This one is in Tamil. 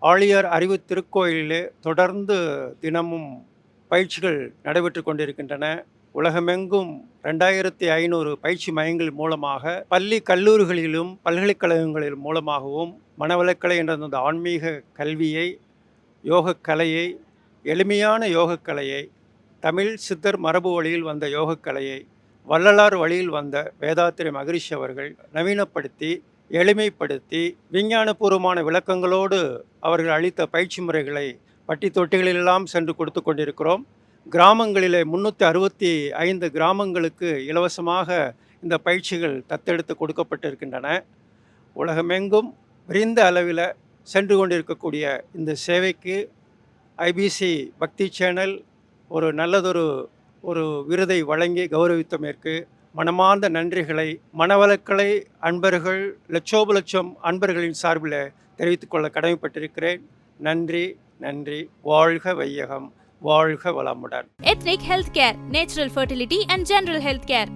ஆழியார் அறிவு திருக்கோயிலிலே தொடர்ந்து தினமும் பயிற்சிகள் நடைபெற்று கொண்டிருக்கின்றன. உலகமெங்கும் 2500 பயிற்சி மையங்கள் மூலமாக பள்ளி, கல்லூரிகளிலும், பல்கலைக்கழகங்களின் மூலமாகவும் மனவளக்கலை என்ற அந்த ஆன்மீக கல்வியை, யோகக்கலையை, எளிமையான யோகக்கலையை, தமிழ் சித்தர் மரபு வழியில் வந்த யோகக்கலையை, வள்ளலார் வழியில் வந்த வேதாத்திரி மகரிஷி அவர்கள் நவீனப்படுத்தி, எளிமைப்படுத்தி, விஞ்ஞானபூர்வமான விளக்கங்களோடு அவர்கள் அளித்த பயிற்சி முறைகளை பட்டி தொட்டிகளிலெல்லாம் சென்று கொடுத்து கொண்டிருக்கிறோம். கிராமங்களிலே 365 கிராமங்களுக்கு இலவசமாக இந்த பயிற்சிகள் தத்தெடுத்து கொடுக்கப்பட்டிருக்கின்றன. உலகமெங்கும் விரிந்த அளவில் சென்று கொண்டிருக்கக்கூடிய இந்த சேவைக்கு ஐபிசி பக்தி சேனல் ஒரு நல்லதொரு விருதை வழங்கி கௌரவித்தமைக்கு மனமார்ந்த நன்றிகளை மனவளக்கலை அன்பர்கள் லட்சோப லட்சம் அன்பர்களின் சார்பில் தெரிவித்துக் கொள்ள கடமைப்பட்டிருக்கிறேன். நன்றி, நன்றி. வாழ்க வையகம், வாழ்க வளமுடன். Ethnic Healthcare, Natural Fertility and General Healthcare.